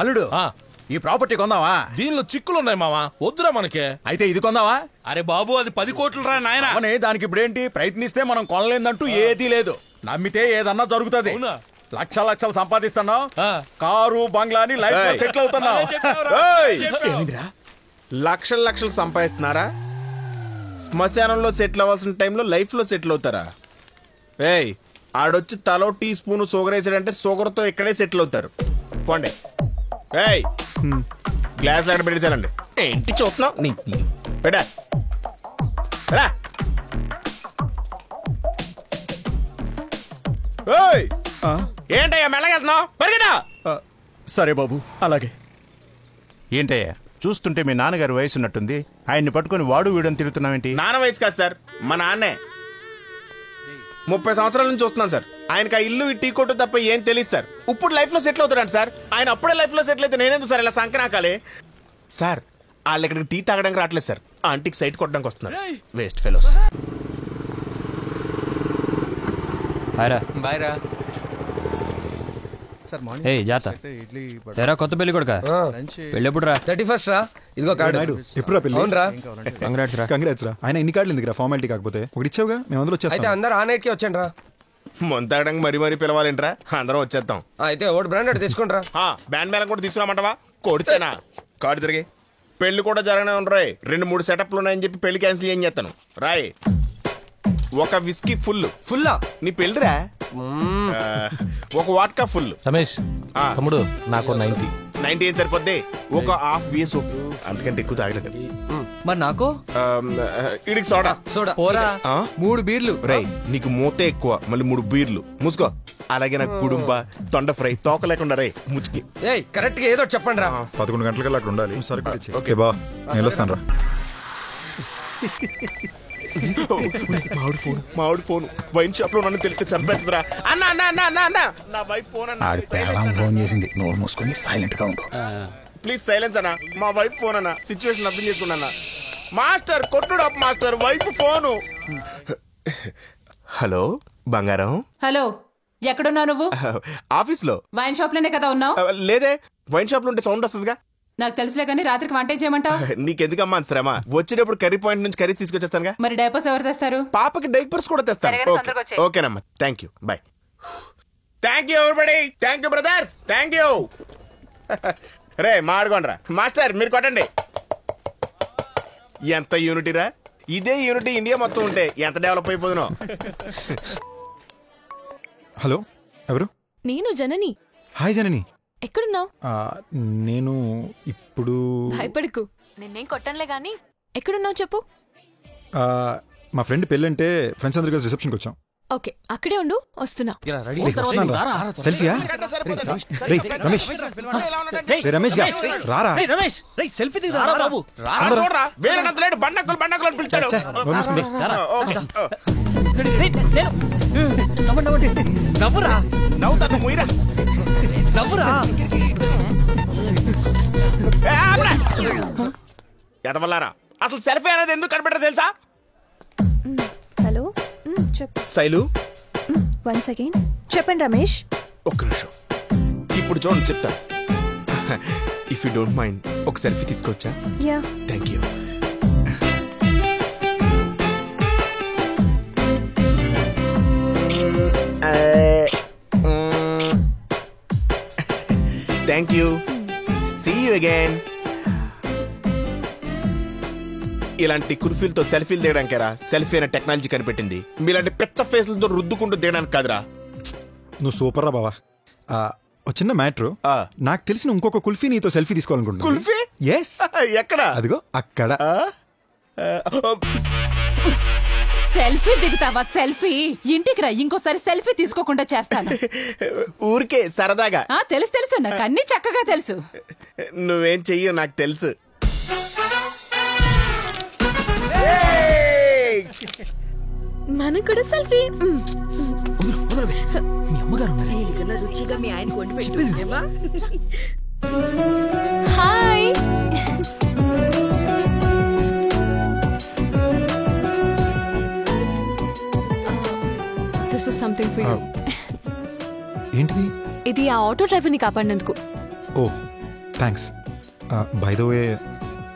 అల్లుడు ఈ ప్రాపర్టీ కొందావా? దీనిలో చిక్కులున్నాయి మావా, వద్దురా మనకి. అయితే ఇది కొందావా? అరే బాబు, అది 10 కోట్లు రా నాయనా. దానికి ఇప్పుడేంటి? ప్రయత్నిస్తే మనం కొనలేదంటూ ఏదీ లేదు. నమ్మితే ఏదన్నా జరుగుతుంది. లక్షలు సంపాదిస్తున్నావు, కారు బంగ్లాని లైఫ్ లో సెటిల్ అవుతున్నావు. లక్షలు సంపాదిస్తున్నారా? శ్మశానంలో సెటిల్ అవ్వాల్సిన టైంలో లైఫ్ లో సెటిల్ అవుతారా? ఏయ్, ఆడొచ్చి తలో టీ స్పూన్ షుగర్ వేసాడంటే షుగర్తో ఇక్కడే సెటిల్ అవుతారు. పోండి. ఏయ్, గ్లాస్ లాంటి పెట్టేసానండి. ఏంటి చూస్తున్నావు? నీ పెట్టా. ఏంటయ్యా మెల్లగెళ్తున్నావు? పరిగెడా. సరే బాబు, అలాగే. ఏంటయ్యా చూస్తుంటే మీ నాన్నగారి వయసు ఉన్నట్టుంది, ఆయన్ని పట్టుకుని వాడు వీడని తిరుగుతున్నావేంటి? నాన్న వయసు కాదు సార్, మా నాన్నే. 30 సంవత్సరాల నుంచి చూస్తున్నాను సార్. ఆయనకి ఆ ఇల్లు టీ కొట్టు తప్ప ఏం తెలియదు సార్. ఇప్పుడు లైఫ్ లో సెటిల్ అవుతాడు సార్. ఆయన అప్పుడే లైఫ్ లో సెటిల్ అయితే నేనేందుకు సార్ ఇలా సంకనాకాలే? సార్ వాళ్ళు ఇక్కడికి టీ తాగడానికి రావట్లేదు సార్, ఆంటీకి సైట్ కొట్టడానికి వస్తున్నారు. Waste fellows. బాయ్ రా. జాతా తెరా కొత్త పెళ్లి కొడుక పెళ్ళి ఎప్పుడు రా? 31st రా. ఇదిగో కార్డు. ఎప్పుడు పెళ్లి? అవునరా. కంగ్రాట్స్ రా. ఆయన ఇన్ని కార్డులు ఎందుకు రా? ఫార్మాలిటీ కాకపోతే ఒకటి ఇచ్చావుగా, మేము అందరూ వచ్చేస్తాం. అయితే అందరూ ఆ నైట్ కి వచ్చాను రా. మొంతాగడానికి మరీ పిలవాలేంట్రా? అందరం వచ్చేద్దాం. అయితే ఓడి బ్రాండ్ తీసుకుంటారా? బ్యాండ్ మేళం కూడా తీసుకురామంటావా? కొడితేనా కార్డు తిరిగి. పెళ్లి కూడా జరగనే ఉండరాయి. 2-3 సెటప్లు ఉన్నాయని చెప్పి పెళ్లి క్యాన్సిల్ ఏం చేస్తాను రాయ్. ఒక విస్కీ ఫుల్లా నీ పెళ్లిరా. ఒక వాట్కా ఫుల్. రమేష్ తమ్ముడు, నాకు 90 ఏం సరిపోద్ది? ఒక హాఫ్ వీసు, అంతకంటే ఎక్కువ తాగలేదు. మరి నాకు ఇడికి సోడా పోరా. 3 బీర్లు. రై, నీకు మూతే ఎక్కువ, మళ్ళీ 3 బీర్లు. మూసుకో. అలాగే నాకు కుడుంబ, తొండ ఫ్రై, తోక లేకుండా రే ముచ్చికి. కరెక్ట్ గా ఏదో చెప్పండి రా. 11 గంటలకల్లా అక్కడ ఉండాలి. ఓకే బా, నేను వస్తాను రా. మామిడి ఫోన్ వైన్ షాప్ లో నన్ను తెలిస్తే చంపేస్తుందిరా. నా వైఫ్ ఫోన్ ఫోన్ చేసింది. నోరు మూసుకొని సైలెంట్ గా ఉండు. ప్లీజ్ సైలెన్స్ అన్నా. మా వైఫ్ ఫోన్ అన్నా. సిచ్యువేషన్ అర్థం చేసుకున్నా. మాస్టర్ కొట్టుడు మాస్టర్, వైఫ్ ఫోను. హలో బంగారం. హలో, ఎక్కడున్నావు నువ్వు? ఆఫీస్ లో. వైన్ షాప్ లోనే కదా ఉన్నావు? లేదే, వైన్ షాప్ లో ఉంటే సౌండ్ వస్తుందిగా. నాకు తెలుసులే కానీ రాత్రికి వంట చేయమంటావు? నీకెందుకమ్మా శ్రమ? వచ్చేటప్పుడు కర్రీ పాయింట్ నుంచి కర్రీ తీసుకొచ్చేస్తానుగా. మరి డైపర్స్ ఎవరు తెస్తారు? పాపకి డైపర్స్ కూడా తెస్తాను. ఓకేనమ్మా, thank you, bye. Thank you ఎవరిబడి. Thank you brothers, thank you. రే మాడుకోండిరా. మాస్టర్ మీరు కొట్టండి. ఎంత యూనిటీరా. ఇదే యూనిటీ ఇండియా మొత్తం ఉంటే ఎంత డెవలప్ అయిపోదునో. హలో, ఎవరు? నేను జనని. హాయ్ జనని, ఎక్కడున్నావు? నేను ఇప్పుడు. భయపడకు, నిన్నేం కొట్టనులే గాని. ఎక్కడున్నావు చెప్పు. మా ఫ్రెండ్ పెళ్ళంటే ఫ్రెండ్స్ అందరికీ రిసెప్షన్కి వచ్చాం. ఓకే, అక్కడే ఉండు, వస్తున్నా. సెల్ఫీయా? రమేష్, రమేష్ గా రారా. ఎదవల్లారా, అసలు సెల్ఫీ అనేది ఎందుకు కనిపెట్టరు తెలుసా? హలో, శైలు. 1 సెకండ్. చెప్పండి రమేష్. ఒక్క నిమిషం, ఇప్పుడు చూడండి చెప్తా. ఇఫ్ యూ డోంట్ మైండ్ ఒక సెల్ఫీ తీసుకోవచ్చా? Yeah. Thank you. Thank you. See you again. ఇలాంటి కుర్ఫీలతో సెల్ఫీలు తీయడానికేరా సెల్ఫీ అనే టెక్నాలజీ కనిపెట్టింది. మీలాంటి పెచ్చ ఫేస్లతో రుద్దుకుంటూ తీయడానికి కాదురా. నువ్వు సూపర్ రా బావా. చిన్న మ్యాటర్, నాకు తెలిసిన ఇంకొక కుల్ఫీ నీతో సెల్ఫీ తీసుకోవాలనుకుంటున్నా. కుల్ఫీ? ఎస్. ఎక్కడ? అదిగో అక్కడ. సెల్ఫీ దిగుతావా? సెల్ఫీ? ఇంటికి రా, ఇంకోసారి సెల్ఫీ తీసుకోకుండా చేస్తాను. ఊరికే సరదాగా. తెలుసు, నాకు అన్ని చక్కగా తెలుసు. నువ్వేం చెయ్యో నాకు తెలుసు. మనం కూడా selfie. Hi. This is something for you. ఏంటిది? ఇది ఆ ఆటో డ్రైవర్ ని కాపాడినందుకు. ఓ థ్యాంక్స్. బై ద వే,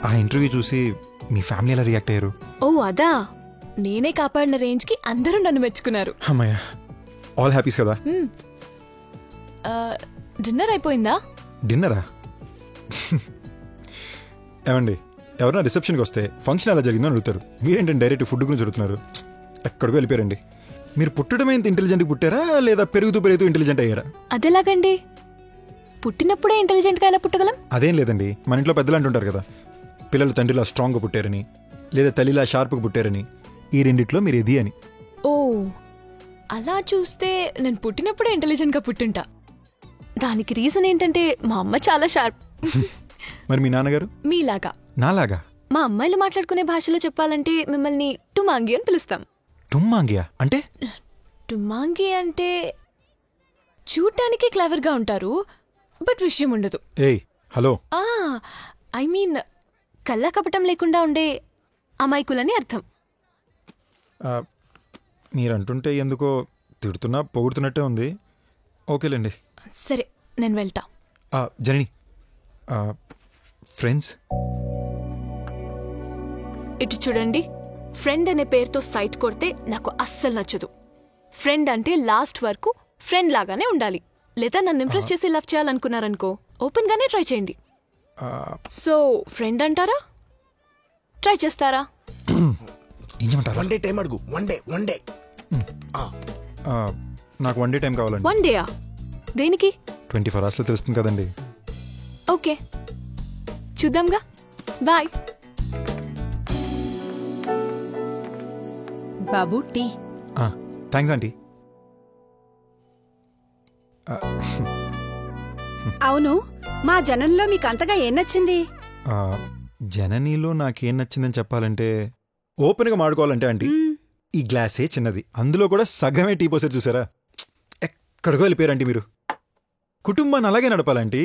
ఆ ఇంటర్వ్యూ చూసి మీ ఫ్యామిలీ ఎలా రియాక్ట్ అయ్యారు? ఓ అదా, నేనే కాపాడిన రేంజ్ కి అందరూ నన్ను మెచ్చుకున్నారు. అమ్మయ్య, ఆల్ హ్యాపీస్ కదా? డిన్నర్ అయిపోయిందా? డిన్నరా? ఏమండి, ఎవరైనా రిసెప్షన్కి వస్తే ఫంక్షన్ ఎలా జరిగిందో అడుగుతారు. మీరేంటంటే డైరెక్ట్ ఫుడ్ గురించి అడుగుతున్నారు? ఎక్కడికో వెళ్ళిపోయారండి. మీరు పుట్టడమే ఇంత ఇంటెలిజెంట్గా పుట్టారా, లేదా పెరుగుతూ ఇంటెలిజెంట్ అయ్యారా? అదెలాగండి? పుట్టినప్పుడే ఇంటెలిజెంట్గా ఎలా పుట్టగలం? అదేం లేదండి, మన ఇంట్లో పెద్దలు అంటుంటారు కదా, పిల్లలు తండ్రిలా స్ట్రాంగ్గా పుట్టారని, లేదా తల్లిలా షార్ప్గా పుట్టారని. ఈ రెండిట్లో మీరు ఇది అని. ఓ, అలా చూస్తే నేను పుట్టినప్పుడే ఇంటెలిజెంట్గా పుట్టింటా. దానికి రీజన్ ఏంటంటే మా అమ్మ చాలా షార్ప్. మరి మీ నాన్నగారు? మీలాగా. నాలాగా? మా అమ్మాయిలు మాట్లాడుకునే భాషలో చెప్పాలంటే మిమ్మల్ని టుమాంగి అని పిలుస్తాం. టుమ్మాంగియా అంటే? టుమాంగి అంటే చూడటానికి క్లవర్గా ఉంటారు, బట్ విషయం ఉండదు. ఏయ్ హలో. ఐ మీన్ కళ్ళ కపటం లేకుండా ఉండే అమాయకులని అర్థం. మీరంటుంటే ఎందుకో తిడుతున్నా పొగుడుతున్నట్టే ఉంది. ఓకేలేండి. సరే, నేను వెళ్తా. జనని, ఫ్రెండ్స్ ఇటు చూడండి. ఫ్రెండ్ అనే పేరుతో సైట్ కొడితే నాకు అస్సలు నచ్చదు. ఫ్రెండ్ అంటే లాస్ట్ వరకు ఫ్రెండ్ లాగానే ఉండాలి. లేదా నన్ను ఇంప్రెస్ చేసి లవ్ చేయాలనుకున్నారనుకో, ఓపెన్ గానే ట్రై చేయండి. సో ఫ్రెండ్ అంటారా, ట్రై చేస్తారా? వన్ డే టైం అడుగు. వన్ డే నాకు వన్ డే టైం కావాలండి. వన్ డేయా? దేనికి? 24 hours తెలుస్తుంది కదండి. ఓకే, చూద్దాంగా. బాయ్. బాబు టీ. Thanks aunty. అవును, మా జనంలో మీకు అంతగా ఏం నచ్చింది? జననీలో నాకేం నచ్చిందని చెప్పాలంటే, ఓపెన్గా మాడుకోవాలంటే ఆంటీ, ఈ గ్లాసే చిన్నది, అందులో కూడా సగమే టీ పోసారు చూసారా? ఎక్కడికో వెళ్ళిపోయారంటీ మీరు. కుటుంబాన్ని అలాగే నడపాలంటీ.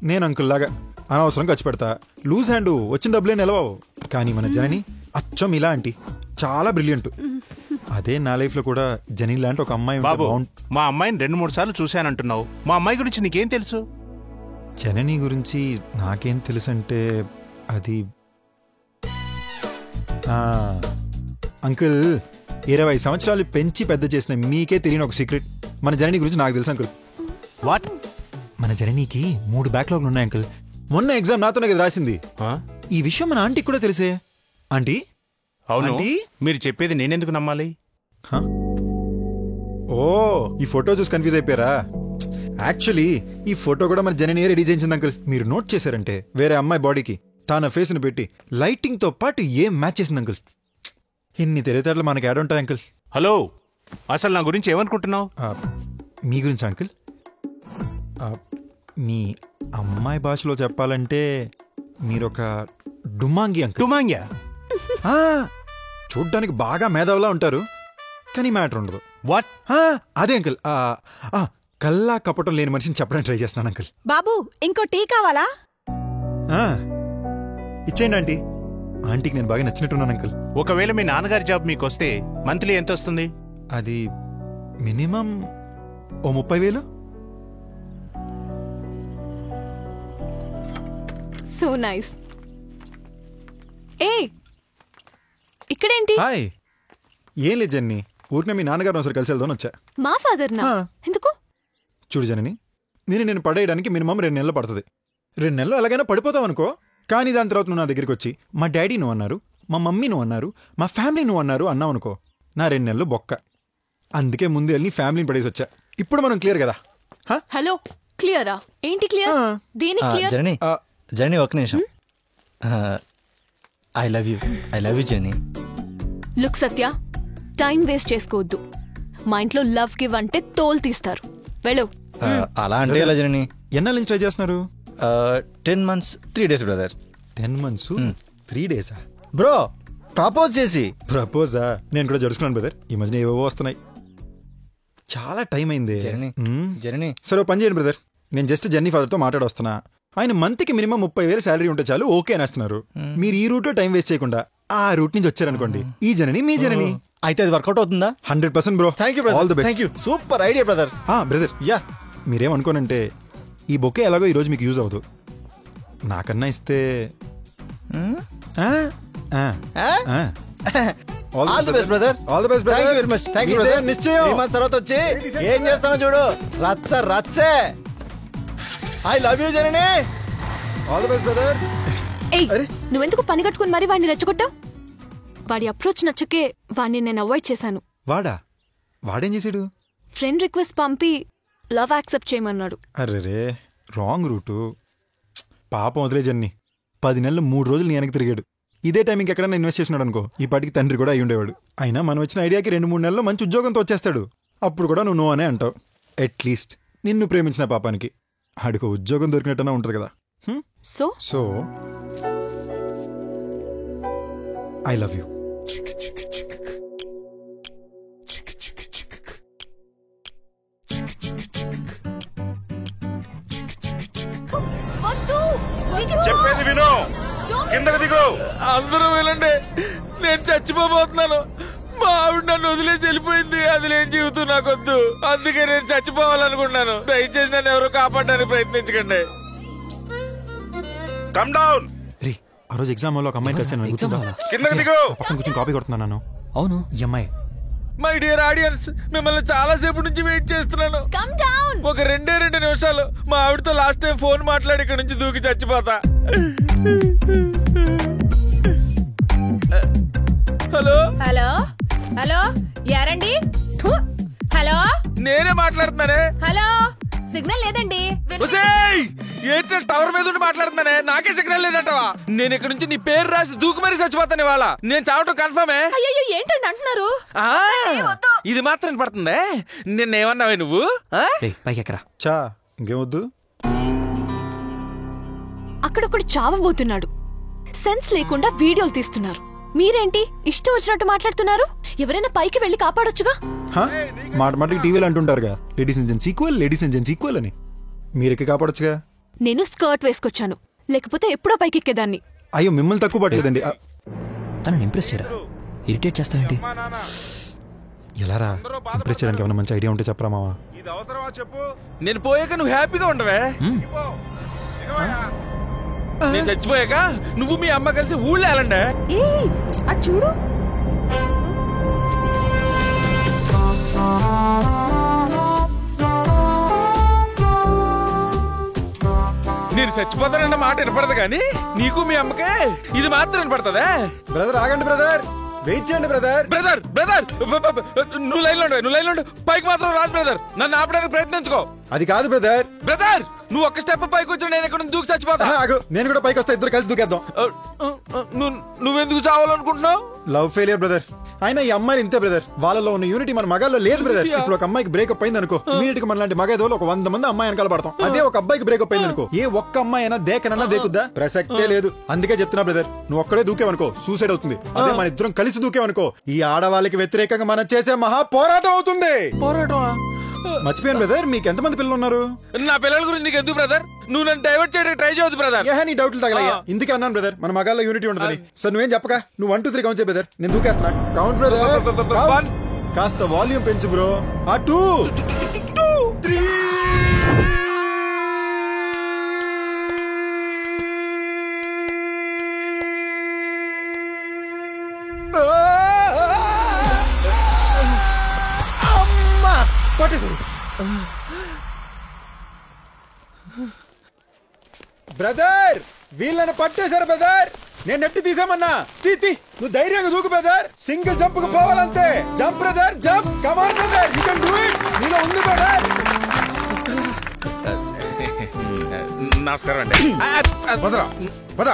నేను అంకుల్లాగా అనవసరం ఖర్చు పెడతా, లూజ్ హ్యాండ్, వచ్చిన డబ్బులే నిలవవు. కానీ మన జనని అచ్చం ఇలా ఆంటీ, చాలా బ్రిలియంట్. అదే నా లైఫ్ లో కూడా జనని లాంటి ఒక అమ్మాయి. బాబు, మా అమ్మాయిని 2-3 సార్లు చూశానంటున్నావు. మా అమ్మాయి గురించి నీకేం తెలుసు? జనని గురించి నాకేం తెలుసు అంటే, అది అంకుల్ 20 సంవత్సరాలు పెంచి పెద్ద చేసిన మీకే తెలియని ఒక సీక్రెట్ మన జనని గురించి నాకు తెలుసు అంకుల్. వాట్? మన జననీకి 3 బ్యాక్లాగ్లు ఉన్నాయి అంకుల్. మొన్న ఎగ్జామ్ నాతోనే కదా రాసింది. ఈ విషయం మన ఆంటీకి కూడా తెలిసే. ఆంటీ? అవును, మీరు చెప్పేది నేనెందుకు నమ్మాలి? ఓ, ఈ ఫోటో చూసి కన్ఫ్యూజ్ అయిపోయారా? యాక్చువల్లీ ఈ ఫోటో కూడా మన జననీ రెడీ చేయించింది అంకుల్. మీరు నోట్ చేశారంటే వేరే అమ్మాయి బాడీకి తన ఫేస్ను పెట్టి లైటింగ్ తో పాటు ఏం మ్యాచ్ చేసింది అంకుల్. ఇన్ని తెలివితేటలు మనకి యాడ్ ఉంటాయి అంకుల్. హలో, అసలు నా గురించి ఏమనుకుంటున్నావు? మీ గురించి అంకుల్, మీ అమ్మాయి భాషలో చెప్పాలంటే మీరొక డుమాంగి అంకుల్. డుమాంగ్యా? చూడ్డానికి బాగా మేధావులా ఉంటారు, కానీ మ్యాటర్ ఉండదు. వాట్? అదే అంకుల్, కల్లా కపటం లేని మనిషిని చెప్పడానికి ట్రై చేస్తున్నాను అంకుల్. బాబు, ఇంకో టీ కావాలా? ఇచ్చేయండి ఆంటీ. ఆంటీకి నేను బాగా నచ్చినట్టున్నాను అంకుల్. ఒకవేళ మీ నాన్నగారి జాబ్ మీకు వస్తే మంత్లీ ఎంత వస్తుంది? అది మినిమం ఓ 30,000. So nice. ఏ ఇక్కడేంటి? హాయ్. ఏం లేదు జన్ని, ఊరికే మీ నాన్నగారు ఒకసారి కలిసి వెళ్దామని వచ్చా. మా ఫాదర్ నా? ఎందుకు? చూడు జనని, నేను పడేయడానికి మినిమం 2 నెలలు పడుతుంది. 2 నెలలు ఎలాగైనా పడిపోతావు అనుకో, కానీ దాని తర్వాత నువ్వు నా దగ్గరికి వచ్చి మా డాడీ నువ్వు అన్నారు, మా మమ్మీ నువ్వు అన్నారు, మా ఫ్యామిలీ నువ్వు అన్నారు అన్నావు అనుకో, నా 2 నెలలు బొక్క. అందుకే ముందు వెళ్ళి ఫ్యామిలీని పడేసి వచ్చా. ఇప్పుడు మనం క్లియర్ కదా? హలో, క్లియరా? ఏంటి క్లియర్? దేనికి క్లియర్? జర్నీ ఒక నిమిషం. I love you journey. Look Satya, time waste చేసుకోవద్దు. మా ఇంట్లో లవ్ గివ్ అంటే తోలు తీస్తారు. వెళ్ళు. అలా అంటే ఎలా జర్నీ? ఎన్నాళ్ళ నుంచి ట్రై చేస్తున్నారు? 10 months 3 days brother. 10 months 3 days bro, propose చేసి. ప్రపోజా? నేను కూడా జరుచుకున్నాను బ్రదర్. ఈ మధ్యన ఏవో వస్తున్నాయి. చాలా టైం అయింది జర్నీ. సరే పని చేయండి బ్రదర్, నేను జస్ట్ జర్నీ ఫాదర్తో మాట్లాడొస్తున్నా. ఆయన మంత్కి మినిమం 30,000 శాలరీ ఉంటే చాలు ఓకే అనేస్తున్నారు. మీరు ఈ రూట్లో టైం వేస్ట్ చేయకుండా ఆ రూట్ నుంచి వచ్చారనుకోండి, ఈ జనని మీ జనని. అయితే అది వర్కౌట్ అవుతుందా? 100% bro. Thank you brother. All the best. Thank you. Super idea brother. Brother, మీరేమనుకోనంటే ఈ బొకే ఎలాగో ఈరోజు మీకు యూజ్ అవ్వదు, నాకన్నా ఇస్తే all the best brother. All the best thank you very much. Thank you brother. నిశ్చయం 3 months తర్వాత వచ్చి ఏం చేస్తానో చూడు. రచ్చే. I love you Janani. All the best brother. Hey, నువ్వెందుకు పని కట్టుకుని మరి వాడిని రెచ్చగొట్టావు? వాడి అప్రోచ్ నచ్చకే వాడిని నేను అవాయిడ్ చేశాను. వాడేం చేసాడు? ఫ్రెండ్ రిక్వెస్ట్ పంపి లవ్ యాక్సెప్ట్ చేయమన్నాడు. అర్రే రాంగ్ రూటు. పాపం వదిలే జన్ని, 10 నెలలు 3 రోజులు నీ వెనక్కి తిరిగాడు. ఇదే టైం ఇంకెక్కడైనా ఇన్వెస్ట్ చేసినాడు అనుకో, ఈ పాటికి తండ్రి కూడా అయి ఉండేవాడు. అయినా మనం వచ్చిన ఐడియాకి 2-3 నెలల్లో మంచి ఉద్యోగంతో వచ్చేస్తాడు. అప్పుడు కూడా నువ్వు నో అనే అంటావు. అట్లీస్ట్ నిన్ను ప్రేమించిన పాపానికి ఆడికి ఉద్యోగం దొరికినట్టన్నా ఉంటుంది కదా. So I love you. చెప్పేది విను, కిందకి దిగు. అందరూ వెళ్ళండి, నేను చచ్చిపోబోతున్నాను. మా ఆవిడ నన్ను వదిలేసి వెళ్ళిపోయింది. అది లేని జీవితం నాకొద్దు. అందుకే నేను చచ్చిపోవాలనుకుంటున్నాను. దయచేసి నన్ను ఎవరో కాపాడడానికి ప్రయత్నించకండి. Come down. రే, ఆ రోజు ఎగ్జామ్ లో ఒక అమ్మాయి కలిసాను, కిందకి దిగు. పక్కన కూర్చొని కాపీ కొడుతున్నాను. అవును, ఈ అమ్మాయి. మై డియర్ ఆడియన్స్, మిమ్మల్ని చాలా సేపు నుంచి వెయిట్ చేస్తున్నాను. Come down. ఒక 2 నిమిషాలు మా ఆవిడతో లాస్ట్ టైం ఫోన్ మాట్లాడి ఇక్కడ నుంచి దూకి చచ్చిపోతా. హలో హలో హలో, యారండి? హలో, నేనే మాట్లాడుతున్నానే. హలో, సిగ్నల్ లేదండి. ఏంటో టవర్ మీద ఉండి మాట్లాడుతున్నానే, నాకే సిగ్నల్ లేదంటవా? నేను ఇక్కడ నుంచి నీ పేరు రాసి దూకు మరీ చచ్చిపోతాను ఇవాళ. నేను చావటం కన్ఫర్మే. అయ్యో, ఏంటండి అంటున్నారు? ఇది మాత్రం పడుతుందే. నిన్నేమన్నావే నువ్వు? పైకి ఎక్కరా. చా ఇంకేమొద్దు. అక్కడొకడు చావబోతున్నాడు. సెన్స్ లేకుండా వీడియోలు తీస్తున్నారు. మీరేంటి ఇష్టం వచ్చినట్టు మాట్లాడుతున్నారు? ఎవరైనా పైకి వెళ్లి కాపాడొచ్చుగా. మాటకి టీవీలో అంటుంటారుగా, లేడీస్ అండ్ జెంట్స్ ఈక్వల్ అని. మీరెక్కి కాపాడొచ్చుగా. నేను స్కర్ట్ వేసుకొచ్చాను, లేకపోతే ఎప్పుడో పైకెక్కేదాన్ని. అయ్యో, మిమ్మల్ని తక్కువ పట్టలేదండి. తనని ఇంప్రెస్ చేయరా, ఇరిటేట్ చేస్తావేంటి? ఎలారా ఇంప్రెస్ చేయడానికి ఏమైనా మంచి ఐడియా ఉంటే చెప్పరా మావా. నేను పోయాక నువ్వు హ్యాపీగా ఉండవే. నేను చచ్చిపోయాక నువ్వు మీ అమ్మ కలిసి ఊళ్ళో వెళ్ళండి. చూడు, నేను చచ్చిపోతానన్న మాట వినపడదు కానీ నీకు మీ అమ్మకే ఇది మాత్రం వినపడుతుందా? బ్రదర్ ఆగండి బ్రదర్, వెయిట్ చేయండి బ్రదర్. బ్రదర్ నువ్వు లైన్ లో పైకి మాత్రం రాదు బ్రదర్. నన్ను ఆపడానికి ప్రయత్నించుకో. అది కాదు బ్రదర్. నువ్వు ఒక్క స్టెప్ పైకి వచ్చి నేను ఎక్కడ దూకి చచ్చిపోతా. నేను కూడా పైకి వస్తా, ఇద్దరు కలిసి దూకేద్దాం. నువ్వెందుకు చావాలనుకుంటున్నావు? Love failure brother. అయినా ఈ అమ్మాయిలు ఇంతే బ్రదర్, వాళ్ళలో ఉన్న యూనిటీ మన మగాల్లో లేదు బ్రదర్. ఇప్పుడు ఒక అమ్మాయికి బ్రేకప్ అయింది అనుకో, ఇమీడియట్ గా మనలాంటి మగేదోలు ఒక 100 మంది అమ్మాయి వెనకాల పడతాం. అదే ఒక అబ్బాయికి బ్రేకప్ అయింది అనుకో, ఏ ఒక్క అమ్మాయి అయినా దేకనన్నా దేకుద్దా? ప్రసక్తే లేదు. అందుకే చెప్తున్నా బ్రదర్, నువ్వు ఒక్కడే దూకేవనుకో సూసైడ్ అవుతుంది. అదే మన ఇద్దరం కలిసి దూకేవనుకో ఈ ఆడవాళ్ళకి వ్యతిరేకంగా మనం చేసే మహా పోరాటం అవుతుంది. మర్చిపోయాను బ్రదర్, మీకు ఎంతమంది పిల్లలు ఉన్నారు? నా పిల్లల గురించి నీకు ఎందుకు బ్రదర్? నువ్వు నన్ను డైవర్ట్ చేయడానికి ట్రై చేయొద్దు బ్రదర్. నీ డౌట్లు తగలయ్యా, ఇందుకే అన్నాను బ్రదర్ మన మగాల్లో యూనిటీ ఉండదని. సార్ నువ్వేం చెప్పక, నువ్వు 1 2 3 కౌంట్ చేయ బ్రదర్, నేను దూకేస్తున్నా. కౌంట్ బ్రదర్, కాస్త వాల్యూమ్ పెంచు బ్రో. 2 3. బ్రదర్ వీళ్ళని పట్టేశారు బ్రదర్, నేను నెట్టి తీసామన్నా. నువ్వు ధైర్యంగా దూకు బ్రదర్, సింగిల్ జంప్ కు పోవాలంతే. Jump brother, jump. Come on brother, you can do it. నీలో ఉంది బ్రదర్. నమస్కారం అండి. పద